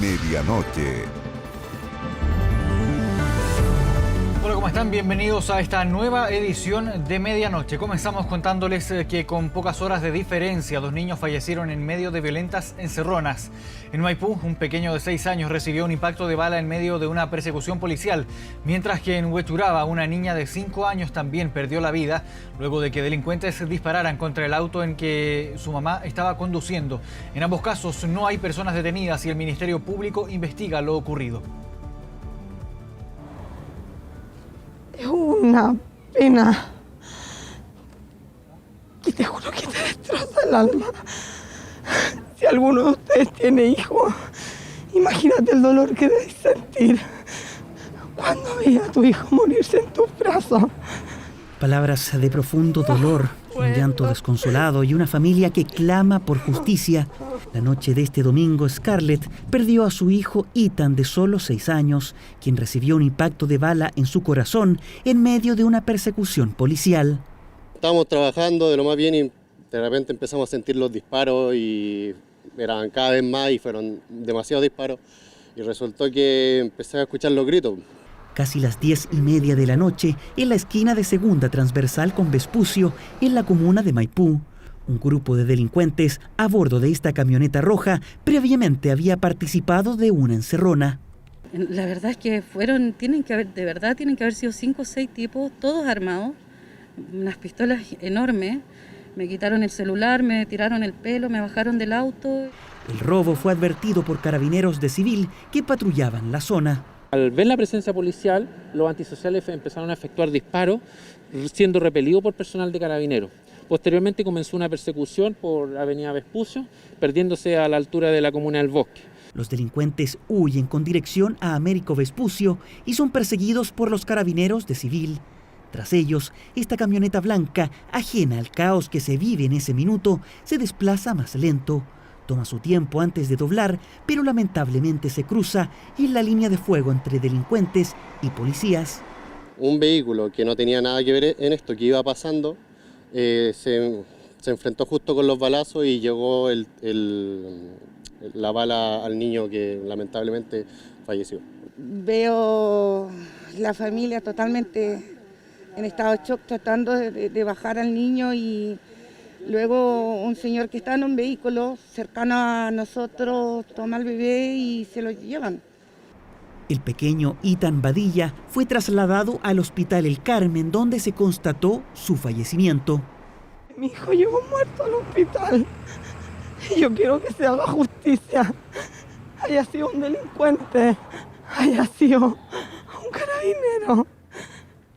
Medianoche. Hola, ¿cómo están? Bienvenidos a esta nueva edición de Medianoche. Comenzamos contándoles que con pocas horas de diferencia, 2 niños fallecieron en medio de violentas encerronas. En Maipú, un pequeño de 6 años recibió un impacto de bala en medio de una persecución policial, mientras que en Huechuraba, una niña de 5 años también perdió la vida luego de que delincuentes dispararan contra el auto en que su mamá estaba conduciendo. En ambos casos no hay personas detenidas y el Ministerio Público investiga lo ocurrido. Es una pena y te juro que te destroza el alma. Si alguno de ustedes tiene hijos, imagínate el dolor que debes sentir cuando veas a tu hijo morirse en tus brazos. Palabras de profundo dolor, un llanto desconsolado y una familia que clama por justicia. La noche de este domingo, Scarlett perdió a su hijo Ethan, de solo 6 años, quien recibió un impacto de bala en su corazón en medio de una persecución policial. Estábamos trabajando de lo más bien y de repente empezamos a sentir los disparos y eran cada vez más y fueron demasiados disparos y resultó que empecé a escuchar los gritos. Casi las 10:30 de la noche, en la esquina de Segunda Transversal con Vespucio, en la comuna de Maipú. Un grupo de delincuentes a bordo de esta camioneta roja previamente había participado de una encerrona. La verdad es que tienen que haber sido 5 o 6 tipos, todos armados, unas pistolas enormes. Me quitaron el celular, me tiraron el pelo, me bajaron del auto. El robo fue advertido por carabineros de civil que patrullaban la zona. Al ver la presencia policial, los antisociales empezaron a efectuar disparos, siendo repelidos por personal de carabineros. Posteriormente comenzó una persecución por Avenida Vespucio, perdiéndose a la altura de la comuna del Bosque. Los delincuentes huyen con dirección a Américo Vespucio y son perseguidos por los carabineros de civil. Tras ellos, esta camioneta blanca, ajena al caos que se vive en ese minuto, se desplaza más lento. Toma su tiempo antes de doblar, pero lamentablemente se cruza en la línea de fuego entre delincuentes y policías. Un vehículo que no tenía nada que ver en esto que iba pasando, se enfrentó justo con los balazos y llegó la bala al niño que lamentablemente falleció. Veo la familia totalmente en estado de shock tratando de bajar al niño y luego un señor que está en un vehículo cercano a nosotros toma al bebé y se lo llevan. El pequeño Ethan Badilla fue trasladado al Hospital El Carmen, donde se constató su fallecimiento. Mi hijo llegó muerto al hospital y yo quiero que se haga justicia. Haya sido un delincuente, haya sido un carabinero.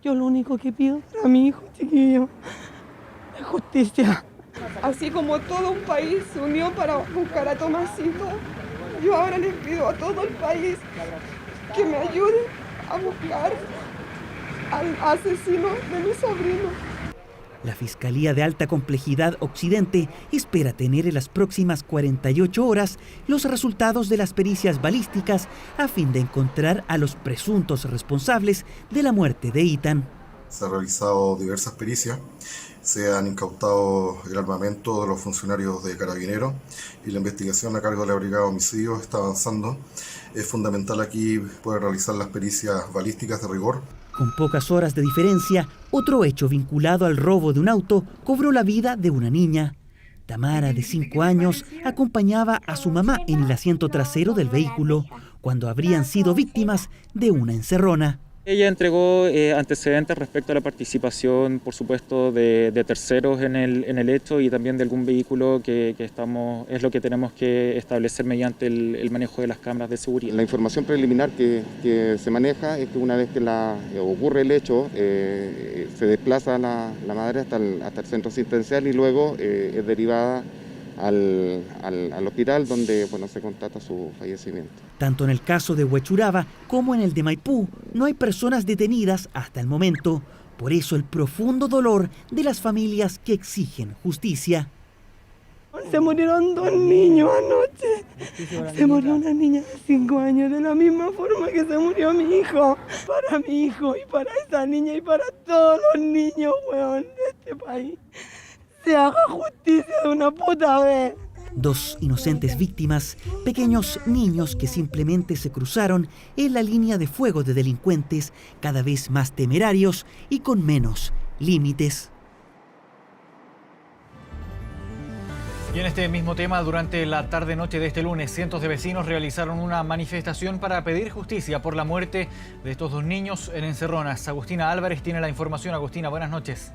Yo lo único que pido para mi hijo chiquillo es justicia. Así como todo un país se unió para buscar a Tomasito, yo ahora les pido a todo el país que me ayuden a buscar al asesino de mi sobrino. La Fiscalía de Alta Complejidad Occidente espera tener en las próximas 48 horas los resultados de las pericias balísticas a fin de encontrar a los presuntos responsables de la muerte de Ethan. Se han realizado diversas pericias, se han incautado el armamento de los funcionarios de Carabineros y la investigación a cargo de la Brigada de Homicidios está avanzando. Es fundamental aquí poder realizar las pericias balísticas de rigor. Con pocas horas de diferencia, otro hecho vinculado al robo de un auto cobró la vida de una niña. Tamara, de 5 años, acompañaba a su mamá en el asiento trasero del vehículo cuando habrían sido víctimas de una encerrona. Ella entregó antecedentes respecto a la participación, por supuesto, de terceros en el hecho y también de algún vehículo que es lo que tenemos que establecer mediante el manejo de las cámaras de seguridad. La información preliminar que se maneja es que una vez que ocurre el hecho, se desplaza la madre hasta el centro asistencial y luego es derivada al hospital donde se constata su fallecimiento. Tanto en el caso de Huechuraba como en el de Maipú no hay personas detenidas hasta el momento. Por eso el profundo dolor de las familias que exigen justicia. Se murieron 2 niños anoche. Se murió una niña de 5 años de la misma forma que se murió mi hijo. Para mi hijo y para esa niña y para todos los niños, weón, de este país. Se haga justicia de una puta vez. 2 inocentes víctimas, pequeños niños que simplemente se cruzaron en la línea de fuego de delincuentes cada vez más temerarios y con menos límites. Y en este mismo tema, durante la tarde-noche de este lunes, cientos de vecinos realizaron una manifestación para pedir justicia por la muerte de estos 2 niños en Encerronas. Agustina Álvarez tiene la información. Agustina, buenas noches.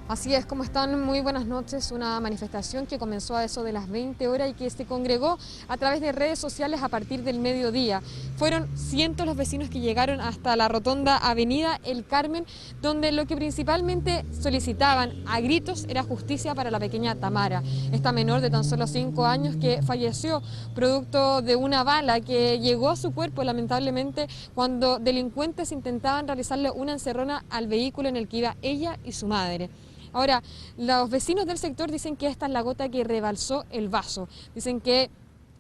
Así es, ¿cómo están? Muy buenas noches. Una manifestación que comenzó a eso de las 20 horas y que se congregó a través de redes sociales a partir del mediodía. Fueron cientos los vecinos que llegaron hasta la rotonda Avenida El Carmen, donde lo que principalmente solicitaban a gritos era justicia para la pequeña Tamara, esta menor de tan solo 5 años que falleció producto de una bala que llegó a su cuerpo lamentablemente cuando delincuentes intentaban realizarle una encerrona al vehículo en el que iba ella y su madre. Ahora, los vecinos del sector dicen que esta es la gota que rebalsó el vaso. Dicen que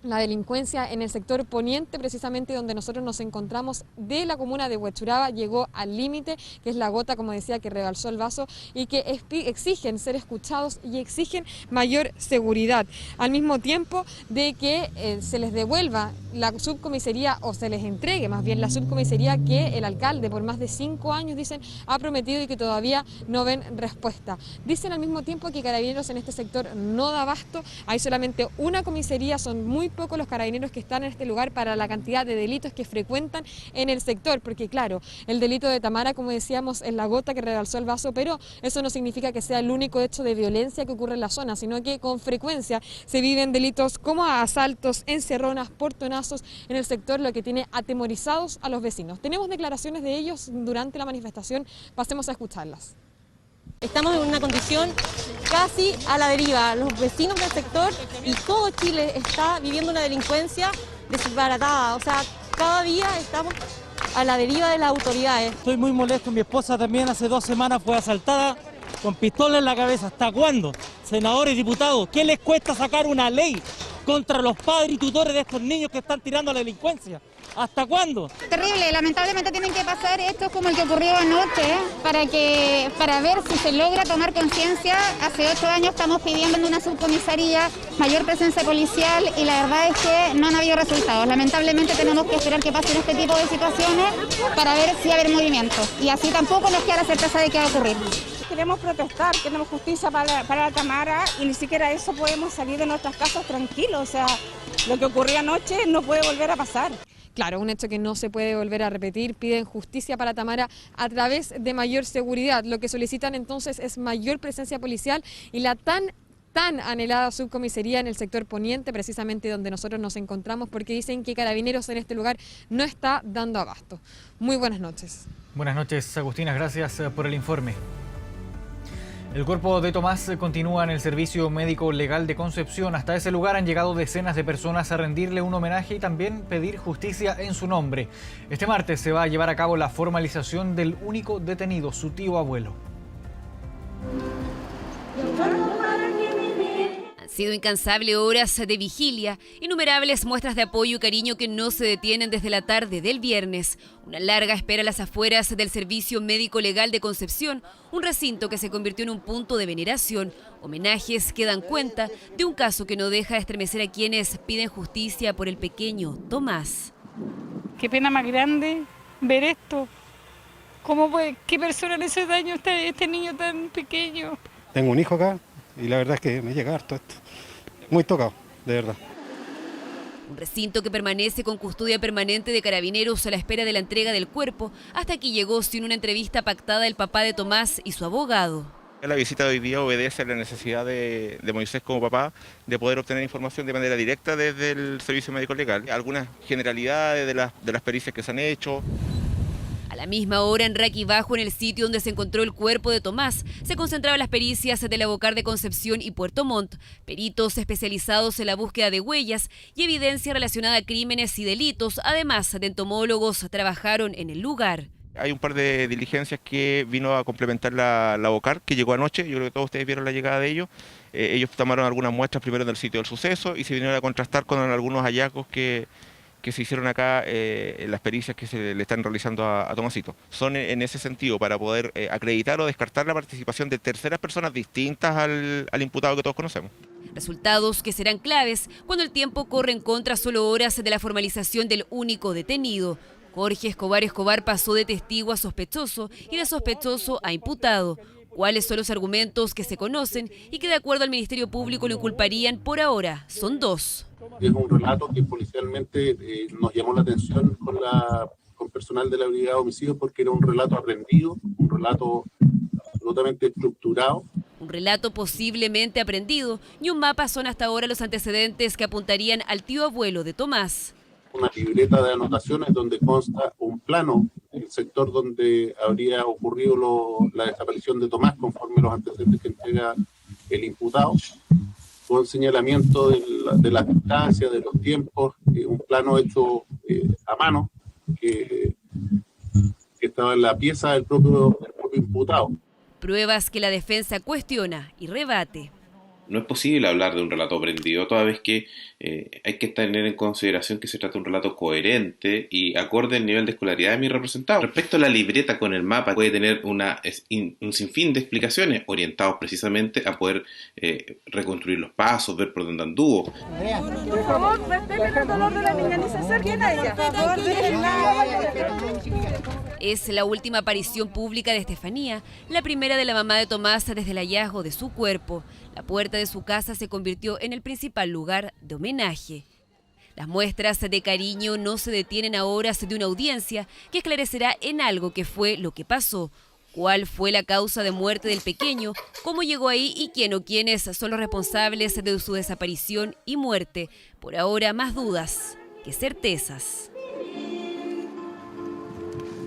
la delincuencia en el sector poniente, precisamente donde nosotros nos encontramos, de la comuna de Huechuraba, llegó al límite, que es la gota, como decía, que rebalsó el vaso y que exigen ser escuchados y exigen mayor seguridad. Al mismo tiempo de que se les devuelva la subcomisaría, o se les entregue más bien la subcomisaría que el alcalde por más de 5 años, dicen, ha prometido y que todavía no ven respuesta. Dicen al mismo tiempo que Carabineros en este sector no da abasto, hay solamente una comisaría, son muy pocos los carabineros que están en este lugar para la cantidad de delitos que frecuentan en el sector, porque claro, el delito de Tamara, como decíamos, es la gota que rebalsó el vaso, pero eso no significa que sea el único hecho de violencia que ocurre en la zona, sino que con frecuencia se viven delitos como asaltos, encerronas, portonazos en el sector, lo que tiene atemorizados a los vecinos. Tenemos declaraciones de ellos durante la manifestación, pasemos a escucharlas. Estamos en una condición casi a la deriva. Los vecinos del sector y todo Chile está viviendo una delincuencia desbaratada. O sea, cada día estamos a la deriva de las autoridades. Estoy muy molesto. Mi esposa también hace 2 semanas fue asaltada con pistola en la cabeza. ¿Hasta cuándo? Senadores y diputados, ¿qué les cuesta sacar una ley contra los padres y tutores de estos niños que están tirando a la delincuencia? ¿Hasta cuándo? Terrible, lamentablemente tienen que pasar hechos como el que ocurrió anoche para ver si se logra tomar conciencia. Hace 8 años estamos pidiendo en una subcomisaría mayor presencia policial y la verdad es que no han habido resultados. Lamentablemente tenemos que esperar que pasen este tipo de situaciones para ver si va a haber movimiento y así tampoco nos queda la certeza de qué va a ocurrir. Queremos protestar, queremos justicia para la Tamara y ni siquiera eso podemos salir de nuestras casas tranquilos. O sea, lo que ocurrió anoche no puede volver a pasar. Claro, un hecho que no se puede volver a repetir. Piden justicia para Tamara a través de mayor seguridad. Lo que solicitan entonces es mayor presencia policial y la tan anhelada subcomisaría en el sector poniente, precisamente donde nosotros nos encontramos, porque dicen que Carabineros en este lugar no está dando abasto. Muy buenas noches. Buenas noches, Agustina. Gracias por el informe. El cuerpo de Tomás continúa en el Servicio Médico Legal de Concepción. Hasta ese lugar han llegado decenas de personas a rendirle un homenaje y también pedir justicia en su nombre. Este martes se va a llevar a cabo la formalización del único detenido, su tío abuelo. Han sido incansables horas de vigilia, innumerables muestras de apoyo y cariño que no se detienen desde la tarde del viernes. Una larga espera a las afueras del Servicio Médico Legal de Concepción, un recinto que se convirtió en un punto de veneración, homenajes que dan cuenta de un caso que no deja de estremecer a quienes piden justicia por el pequeño Tomás. Qué pena más grande ver esto. ¿Qué persona le hace daño a este niño tan pequeño? Tengo un hijo acá y la verdad es que me llega harto esto. Muy tocado, de verdad. Un recinto que permanece con custodia permanente de Carabineros a la espera de la entrega del cuerpo, hasta que llegó sin una entrevista pactada el papá de Tomás y su abogado. La visita de hoy día obedece a la necesidad de Moisés como papá de poder obtener información de manera directa desde el Servicio Médico Legal. Algunas generalidades de las pericias que se han hecho. A la misma hora, en Raquí Bajo, en el sitio donde se encontró el cuerpo de Tomás, se concentraban las pericias de la Bocar de Concepción y Puerto Montt, peritos especializados en la búsqueda de huellas y evidencia relacionada a crímenes y delitos. Además de entomólogos, trabajaron en el lugar. Hay un par de diligencias que vino a complementar la Bocar, que llegó anoche. Yo creo que todos ustedes vieron la llegada de ellos. Ellos tomaron algunas muestras primero en el sitio del suceso y se vinieron a contrastar con algunos hallazgos que que se hicieron acá, las pericias que se le están realizando a Tomasito. Son en ese sentido para poder acreditar o descartar la participación de terceras personas distintas al imputado que todos conocemos. Resultados que serán claves cuando el tiempo corre en contra solo horas de la formalización del único detenido. Jorge Escobar pasó de testigo a sospechoso y de sospechoso a imputado. ¿Cuáles son los argumentos que se conocen y que de acuerdo al Ministerio Público lo inculparían por ahora? Son 2. Es un relato que policialmente nos llamó la atención con personal de la Brigada de Homicidios porque era un relato aprendido, un relato absolutamente estructurado. Un relato posiblemente aprendido y un mapa son hasta ahora los antecedentes que apuntarían al tío abuelo de Tomás. Una libreta de anotaciones donde consta un plano del sector donde habría ocurrido la desaparición de Tomás conforme los antecedentes que entrega el imputado, con señalamiento de las distancias, de los tiempos, un plano hecho a mano que estaba en la pieza del propio imputado. Pruebas que la defensa cuestiona y rebate. No es posible hablar de un relato aprendido, toda vez que hay que tener en consideración que se trata de un relato coherente y acorde al nivel de escolaridad de mi representado. Respecto a la libreta con el mapa, puede tener un sinfín de explicaciones orientados precisamente a poder reconstruir los pasos, ver por dónde anduvo. Por favor, respeten el dolor de la niña, ni se acerquen a ella. Por favor, Es la última aparición pública de Estefanía, la primera de la mamá de Tomás desde el hallazgo de su cuerpo. La puerta de su casa se convirtió en el principal lugar de homenaje. Las muestras de cariño no se detienen a horas de una audiencia que esclarecerá en algo que fue lo que pasó. ¿Cuál fue la causa de muerte del pequeño? ¿Cómo llegó ahí? ¿Y quién o quiénes son los responsables de su desaparición y muerte? Por ahora, más dudas que certezas.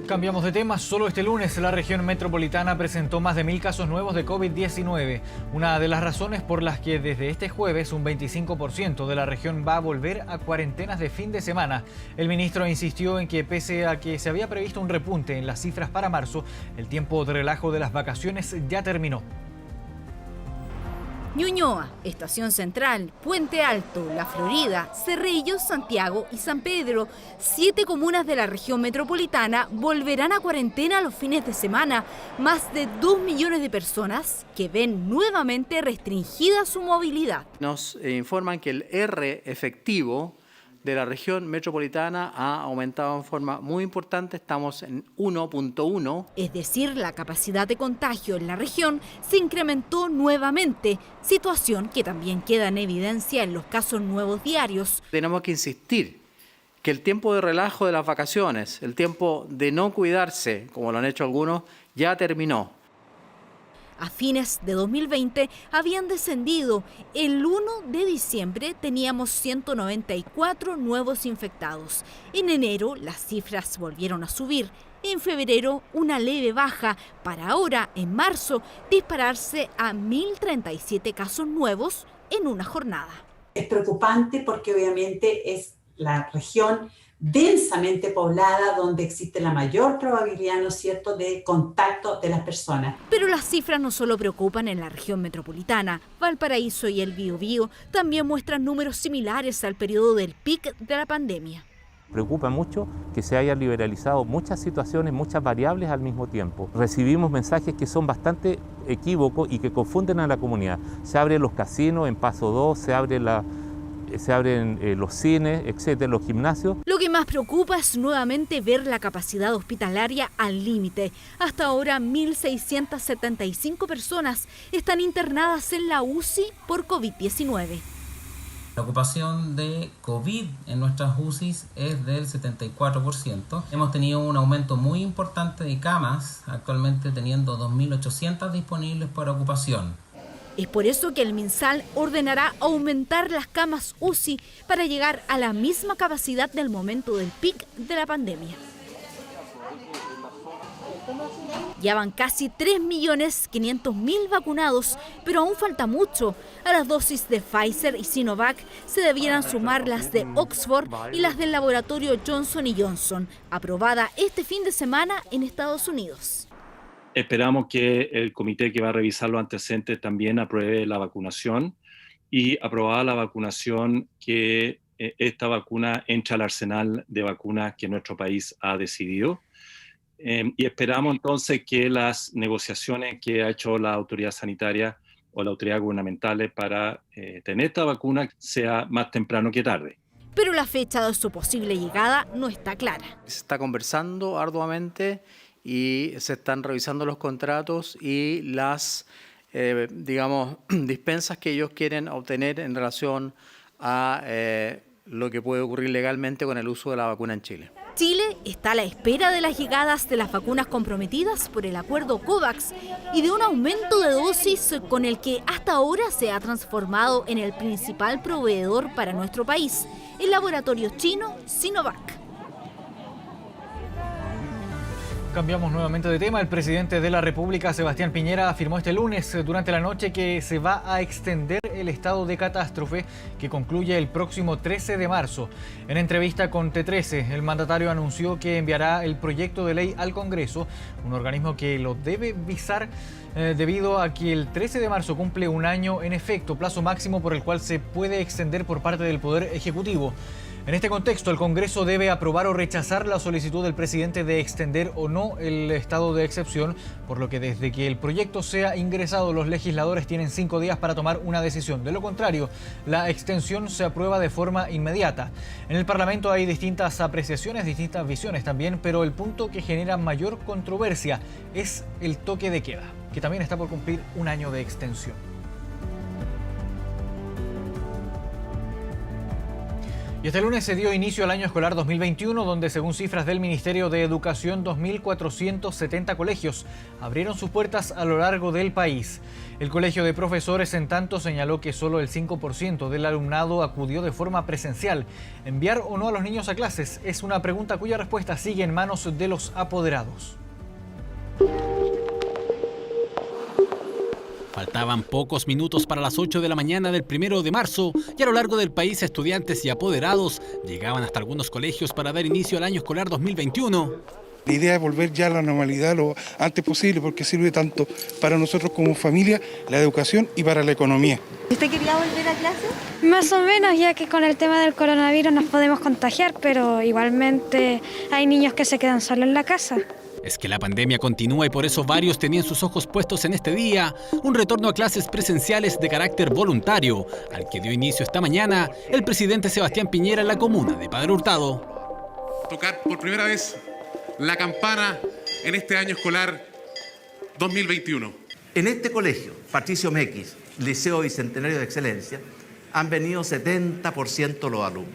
Cambiamos de tema. Solo este lunes la región metropolitana presentó más de 1.000 casos nuevos de COVID-19. Una de las razones por las que desde este jueves un 25% de la región va a volver a cuarentenas de fin de semana. El ministro insistió en que pese a que se había previsto un repunte en las cifras para marzo, el tiempo de relajo de las vacaciones ya terminó. Ñuñoa, Estación Central, Puente Alto, La Florida, Cerrillos, Santiago y San Pedro, 7 comunas de la región metropolitana volverán a cuarentena los fines de semana. Más de 2 millones de personas que ven nuevamente restringida su movilidad. Nos informan que el R efectivo de la región metropolitana ha aumentado en forma muy importante, estamos en 1.1. Es decir, la capacidad de contagio en la región se incrementó nuevamente, situación que también queda en evidencia en los casos nuevos diarios. Tenemos que insistir que el tiempo de relajo de las vacaciones, el tiempo de no cuidarse, como lo han hecho algunos, ya terminó. A fines de 2020 habían descendido. El 1 de diciembre teníamos 194 nuevos infectados. En enero las cifras volvieron a subir. En febrero una leve baja, para ahora en marzo dispararse a 1.037 casos nuevos en una jornada. Es preocupante porque obviamente es la región densamente poblada, donde existe la mayor probabilidad, ¿no es cierto?, de contacto de las personas. Pero las cifras no solo preocupan en la región metropolitana. Valparaíso y el Biobío también muestran números similares al periodo del pic de la pandemia. Preocupa mucho que se hayan liberalizado muchas situaciones, muchas variables al mismo tiempo. Recibimos mensajes que son bastante equívocos y que confunden a la comunidad. Se abren los casinos en Paso 2, se abren los cines, etcétera, los gimnasios. Lo que más preocupa es nuevamente ver la capacidad hospitalaria al límite. Hasta ahora 1.675 personas están internadas en la UCI por COVID-19. La ocupación de COVID en nuestras UCIs es del 74%. Hemos tenido un aumento muy importante de camas, actualmente teniendo 2.800 disponibles para ocupación. Es por eso que el MinSal ordenará aumentar las camas UCI para llegar a la misma capacidad del momento del pic de la pandemia. Ya van casi 3.500.000 vacunados, pero aún falta mucho. A las dosis de Pfizer y Sinovac se debieran sumar las de Oxford y las del laboratorio Johnson & Johnson, aprobada este fin de semana en Estados Unidos. Esperamos que el comité que va a revisar los antecedentes también apruebe la vacunación y aprobada la vacunación que esta vacuna entre al arsenal de vacunas que nuestro país ha decidido. Y esperamos entonces que las negociaciones que ha hecho la autoridad sanitaria o la autoridad gubernamental para tener esta vacuna sea más temprano que tarde. Pero la fecha de su posible llegada no está clara. Se está conversando arduamente y se están revisando los contratos y las, dispensas que ellos quieren obtener en relación a lo que puede ocurrir legalmente con el uso de la vacuna en Chile. Chile está a la espera de las llegadas de las vacunas comprometidas por el acuerdo COVAX y de un aumento de dosis con el que hasta ahora se ha transformado en el principal proveedor para nuestro país, el laboratorio chino Sinovac. Cambiamos nuevamente de tema. El presidente de la República, Sebastián Piñera, afirmó este lunes durante la noche que se va a extender el estado de catástrofe que concluye el próximo 13 de marzo. En entrevista con T13, el mandatario anunció que enviará el proyecto de ley al Congreso, un organismo que lo debe visar debido a que el 13 de marzo cumple un año en efecto, plazo máximo por el cual se puede extender por parte del Poder Ejecutivo. En este contexto, el Congreso debe aprobar o rechazar la solicitud del presidente de extender o no el estado de excepción, por lo que desde que el proyecto sea ingresado, los legisladores tienen 5 días para tomar una decisión. De lo contrario, la extensión se aprueba de forma inmediata. En el Parlamento hay distintas apreciaciones, distintas visiones también, pero el punto que genera mayor controversia es el toque de queda, que también está por cumplir un año de extensión. Y este lunes se dio inicio al año escolar 2021, donde según cifras del Ministerio de Educación, 2.470 colegios abrieron sus puertas a lo largo del país. El Colegio de Profesores, en tanto, señaló que solo el 5% del alumnado acudió de forma presencial. ¿Enviar o no a los niños a clases? Es una pregunta cuya respuesta sigue en manos de los apoderados. Faltaban pocos minutos para las 8 de la mañana del 1 de marzo y a lo largo del país estudiantes y apoderados llegaban hasta algunos colegios para dar inicio al año escolar 2021. La idea es volver ya a la normalidad lo antes posible porque sirve tanto para nosotros como familia, la educación y para la economía. ¿Usted quería volver a clase? Más o menos, ya que con el tema del coronavirus nos podemos contagiar, pero igualmente hay niños que se quedan solos en la casa. Es que la pandemia continúa y por eso varios tenían sus ojos puestos en este día, un retorno a clases presenciales de carácter voluntario, al que dio inicio esta mañana el presidente Sebastián Piñera en la comuna de Padre Hurtado. Tocar por primera vez la campana en este año escolar 2021. En este colegio, Patricio Mequis, Liceo Bicentenario de Excelencia, han venido 70% los alumnos.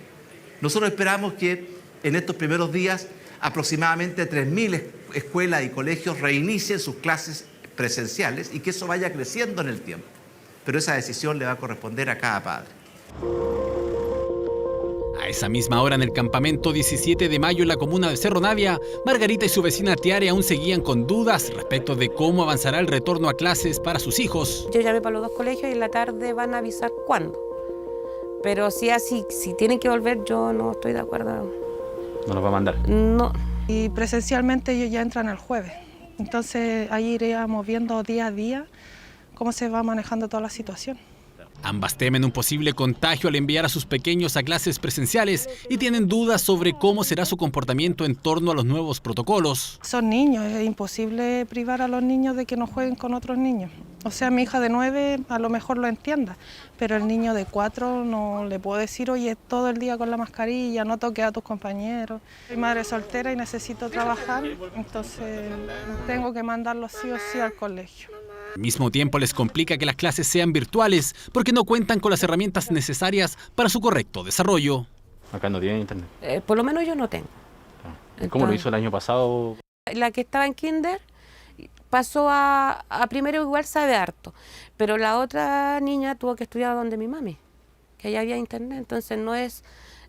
Nosotros esperamos que en estos primeros días aproximadamente 3.000 escuelas y colegios reinicien sus clases presenciales y que eso vaya creciendo en el tiempo. Pero esa decisión le va a corresponder a cada padre. A esa misma hora en el campamento 17 de mayo en la comuna de Cerro Navia, Margarita y su vecina Tiare aún seguían con dudas respecto de cómo avanzará el retorno a clases para sus hijos. Yo llamé para los dos colegios y en la tarde van a avisar cuándo. Pero si tienen que volver, yo no estoy de acuerdo. ¿No los va a mandar? No. Y presencialmente ellos ya entran el jueves. Entonces ahí iríamos viendo día a día cómo se va manejando toda la situación. Ambas temen un posible contagio al enviar a sus pequeños a clases presenciales y tienen dudas sobre cómo será su comportamiento en torno a los nuevos protocolos. Son niños, es imposible privar a los niños de que no jueguen con otros niños. O sea, mi hija de 9 a lo mejor lo entienda, pero el niño de 4 no le puedo decir, oye, todo el día con la mascarilla, no toques a tus compañeros. Soy madre soltera y necesito trabajar, entonces tengo que mandarlo sí o sí al colegio. Al mismo tiempo les complica que las clases sean virtuales porque no cuentan con las herramientas necesarias para su correcto desarrollo. Acá no tienen internet. Por lo menos yo no tengo. ¿Cómo lo hizo el año pasado? La que estaba en kinder pasó a primero, igual sabe harto, pero la otra niña tuvo que estudiar donde mi mami, que allá había internet, entonces no es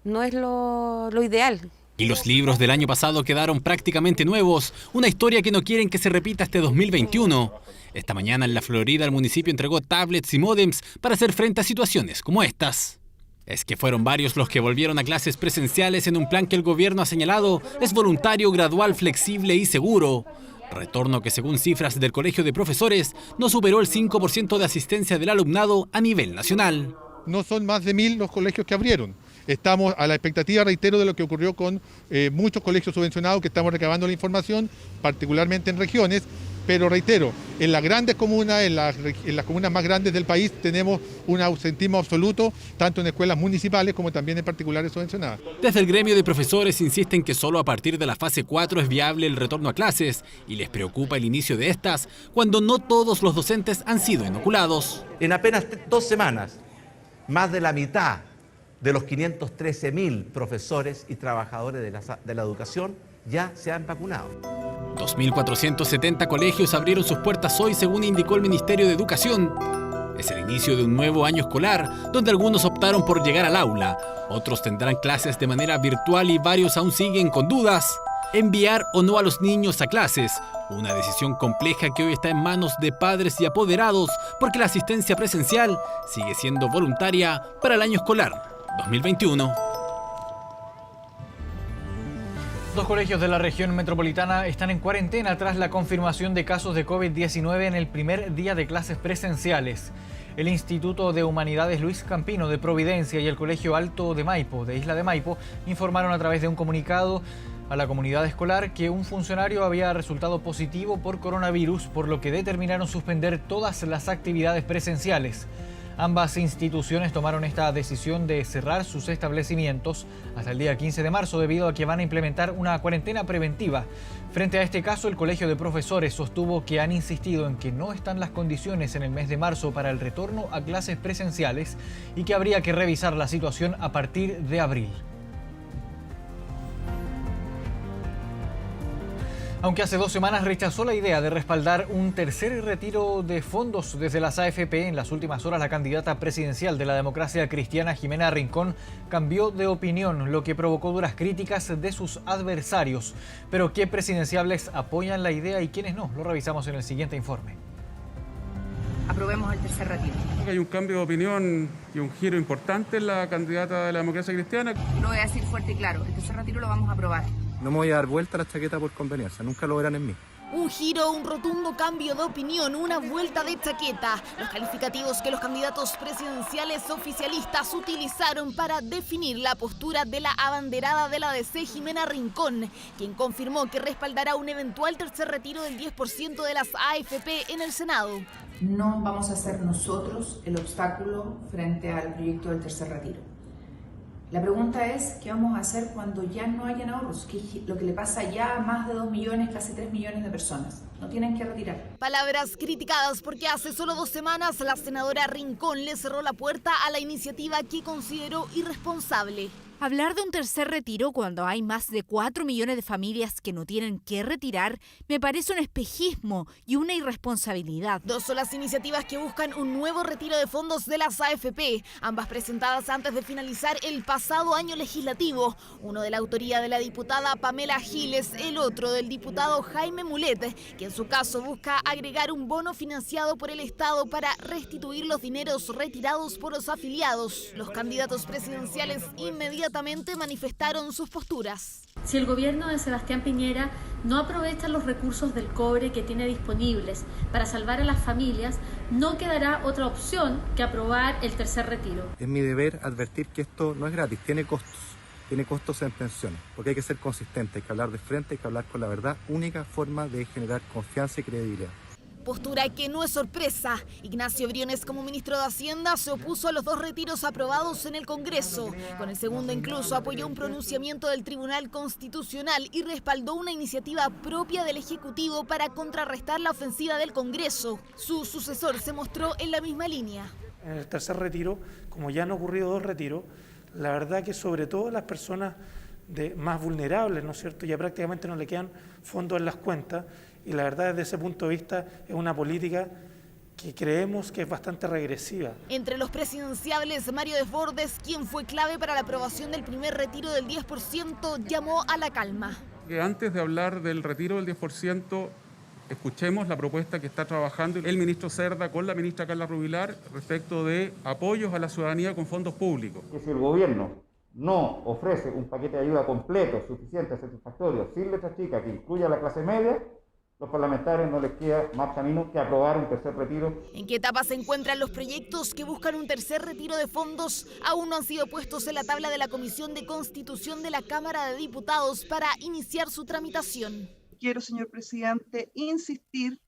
lo ideal. Y los libros del año pasado quedaron prácticamente nuevos, una historia que no quieren que se repita este 2021. Esta mañana en la Florida el municipio entregó tablets y módems para hacer frente a situaciones como estas. Es que fueron varios los que volvieron a clases presenciales en un plan que el gobierno ha señalado es voluntario, gradual, flexible y seguro. Retorno que según cifras del Colegio de Profesores no superó el 5% de asistencia del alumnado a nivel nacional. No son más de 1.000 los colegios que abrieron. Estamos a la expectativa, reitero, de lo que ocurrió con muchos colegios subvencionados, que estamos recabando la información, particularmente en regiones, pero reitero, en las grandes comunas, en las comunas más grandes del país, tenemos un ausentismo absoluto, tanto en escuelas municipales como también en particulares subvencionadas. Desde el gremio de profesores insisten que solo a partir de la fase 4 es viable el retorno a clases y les preocupa el inicio de estas cuando no todos los docentes han sido inoculados. En apenas 2 semanas, más de la mitad de los 513.000 profesores y trabajadores de la educación ya se han vacunado. 2.470 colegios abrieron sus puertas hoy, según indicó el Ministerio de Educación. Es el inicio de un nuevo año escolar, donde algunos optaron por llegar al aula, otros tendrán clases de manera virtual y varios aún siguen con dudas. Enviar o no a los niños a clases, una decisión compleja que hoy está en manos de padres y apoderados, porque la asistencia presencial sigue siendo voluntaria para el año escolar 2021. 2 colegios de la región metropolitana están en cuarentena tras la confirmación de casos de COVID-19 en el primer día de clases presenciales. El Instituto de Humanidades Luis Campino de Providencia y el Colegio Alto de Maipo, de Isla de Maipo, informaron a través de un comunicado a la comunidad escolar que un funcionario había resultado positivo por coronavirus, por lo que determinaron suspender todas las actividades presenciales. Ambas instituciones tomaron esta decisión de cerrar sus establecimientos hasta el día 15 de marzo debido a que van a implementar una cuarentena preventiva. Frente a este caso, el Colegio de Profesores sostuvo que han insistido en que no están las condiciones en el mes de marzo para el retorno a clases presenciales y que habría que revisar la situación a partir de abril. Aunque hace 2 semanas rechazó la idea de respaldar un tercer retiro de fondos desde las AFP, en las últimas horas la candidata presidencial de la Democracia Cristiana, Jimena Rincón, cambió de opinión, lo que provocó duras críticas de sus adversarios. Pero ¿qué presidenciables apoyan la idea y quiénes no? Lo revisamos en el siguiente informe. Aprobemos el tercer retiro. Hay un cambio de opinión y un giro importante en la candidata de la Democracia Cristiana. Lo voy a decir fuerte y claro, el tercer retiro lo vamos a aprobar. No me voy a dar vuelta a la chaqueta por conveniencia, nunca lo verán en mí. Un giro, un rotundo cambio de opinión, una vuelta de chaqueta. Los calificativos que los candidatos presidenciales oficialistas utilizaron para definir la postura de la abanderada de la DC, Jimena Rincón, quien confirmó que respaldará un eventual tercer retiro del 10% de las AFP en el Senado. No vamos a ser nosotros el obstáculo frente al proyecto del tercer retiro. La pregunta es, ¿qué vamos a hacer cuando ya no hayan ahorros? ¿Qué es lo que le pasa ya a más de 2 millones, casi 3 millones de personas? No tienen que retirar. Palabras criticadas porque hace solo 2 semanas la senadora Rincón le cerró la puerta a la iniciativa que consideró irresponsable. Hablar de un tercer retiro cuando hay más de 4 millones de familias que no tienen que retirar me parece un espejismo y una irresponsabilidad. 2 son las iniciativas que buscan un nuevo retiro de fondos de las AFP, ambas presentadas antes de finalizar el pasado año legislativo. Uno de la autoría de la diputada Pamela Giles, el otro del diputado Jaime Mulet, que en su caso busca agregar un bono financiado por el Estado para restituir los dineros retirados por los afiliados. Los candidatos presidenciales inmediatamente manifestaron sus posturas. Si el gobierno de Sebastián Piñera no aprovecha los recursos del cobre que tiene disponibles para salvar a las familias, no quedará otra opción que aprobar el tercer retiro. Es mi deber advertir que esto no es gratis, tiene costos en pensiones, porque hay que ser consistente, hay que hablar de frente, hay que hablar con la verdad, única forma de generar confianza y credibilidad. Postura que no es sorpresa. Ignacio Briones, como ministro de Hacienda, se opuso a los 2 retiros aprobados en el Congreso. Con el segundo incluso apoyó un pronunciamiento del Tribunal Constitucional y respaldó una iniciativa propia del Ejecutivo para contrarrestar la ofensiva del Congreso. Su sucesor se mostró en la misma línea. En el tercer retiro, como ya han ocurrido 2 retiros, la verdad que sobre todo las personas más vulnerables, ¿no es cierto?, ya prácticamente no le quedan fondos en las cuentas. Y la verdad, desde ese punto de vista, es una política que creemos que es bastante regresiva. Entre los presidenciables, Mario Desbordes, quien fue clave para la aprobación del primer retiro del 10%, llamó a la calma. Que antes de hablar del retiro del 10%, escuchemos la propuesta que está trabajando el ministro Cerda con la ministra Carla Rubilar respecto de apoyos a la ciudadanía con fondos públicos. Que si el gobierno no ofrece un paquete de ayuda completo, suficiente, satisfactorio, sin letra chica, que incluya a la clase media, los parlamentarios no les queda más camino que aprobar un tercer retiro. ¿En qué etapa se encuentran los proyectos que buscan un tercer retiro de fondos? Aún no han sido puestos en la tabla de la Comisión de Constitución de la Cámara de Diputados para iniciar su tramitación. Quiero, señor presidente, insistir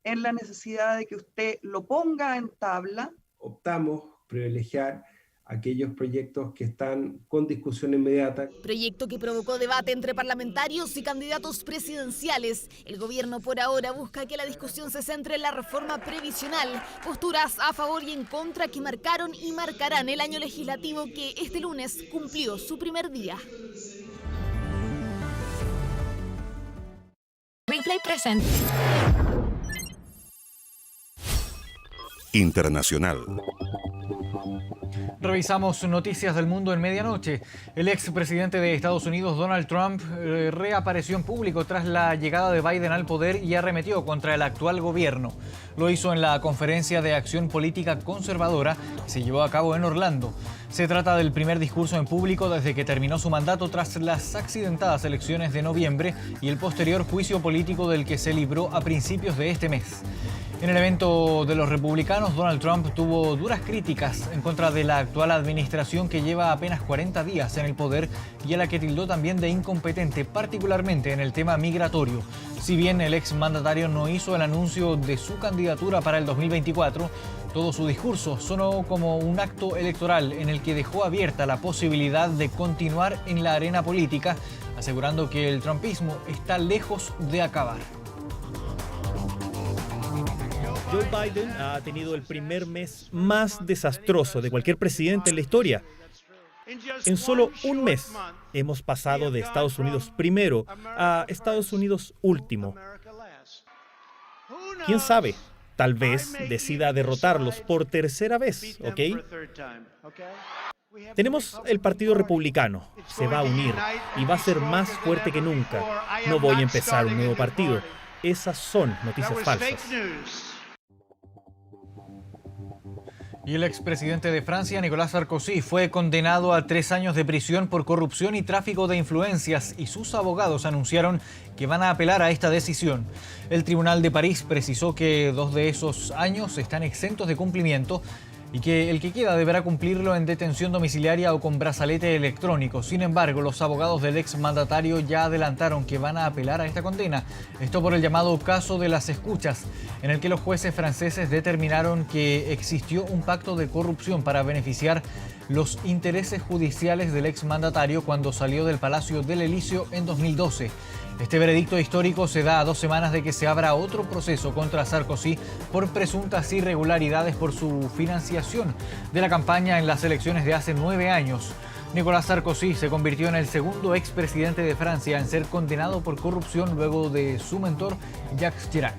en la necesidad de que usted lo ponga en tabla. Optamos privilegiar aquellos proyectos que están con discusión inmediata. Proyecto que provocó debate entre parlamentarios y candidatos presidenciales. El gobierno por ahora busca que la discusión se centre en la reforma previsional. Posturas a favor y en contra que marcaron y marcarán el año legislativo que este lunes cumplió su primer día. Replay presente. Internacional. Revisamos noticias del mundo en medianoche. El expresidente de Estados Unidos, Donald Trump, reapareció en público tras la llegada de Biden al poder y arremetió contra el actual gobierno. Lo hizo en la Conferencia de Acción Política Conservadora que se llevó a cabo en Orlando. Se trata del primer discurso en público desde que terminó su mandato tras las accidentadas elecciones de noviembre y el posterior juicio político del que se libró a principios de este mes. En el evento de los republicanos, Donald Trump tuvo duras críticas en contra de la actual administración que lleva apenas 40 días en el poder y a la que tildó también de incompetente, particularmente en el tema migratorio. Si bien el exmandatario no hizo el anuncio de su candidatura para el 2024, todo su discurso sonó como un acto electoral en el que dejó abierta la posibilidad de continuar en la arena política, asegurando que el trumpismo está lejos de acabar. Joe Biden ha tenido el primer mes más desastroso de cualquier presidente en la historia. En solo un mes hemos pasado de Estados Unidos primero a Estados Unidos último. ¿Quién sabe? Tal vez decida derrotarlos por tercera vez, ¿ok? Tenemos el Partido Republicano. Se va a unir y va a ser más fuerte que nunca. No voy a empezar un nuevo partido. Esas son noticias falsas. Y el expresidente de Francia, Nicolas Sarkozy, fue condenado a 3 años de prisión por corrupción y tráfico de influencias y sus abogados anunciaron que van a apelar a esta decisión. El Tribunal de París precisó que 2 de esos años están exentos de cumplimiento y que el que queda deberá cumplirlo en detención domiciliaria o con brazalete electrónico. Sin embargo, los abogados del exmandatario ya adelantaron que van a apelar a esta condena. Esto por el llamado caso de las escuchas, en el que los jueces franceses determinaron que existió un pacto de corrupción para beneficiar los intereses judiciales del exmandatario cuando salió del Palacio del Elíseo en 2012. Este veredicto histórico se da a 2 semanas de que se abra otro proceso contra Sarkozy por presuntas irregularidades por su financiación de la campaña en las elecciones de hace 9 años. Nicolas Sarkozy se convirtió en el segundo expresidente de Francia en ser condenado por corrupción luego de su mentor Jacques Chirac.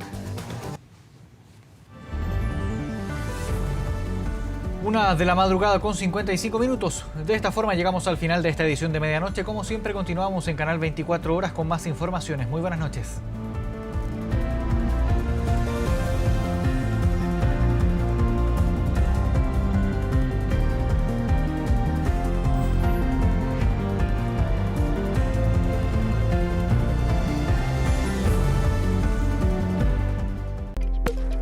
1 de la madrugada con 55 minutos. De esta forma llegamos al final de esta edición de Medianoche. Como siempre, continuamos en Canal 24 Horas con más informaciones. Muy buenas noches.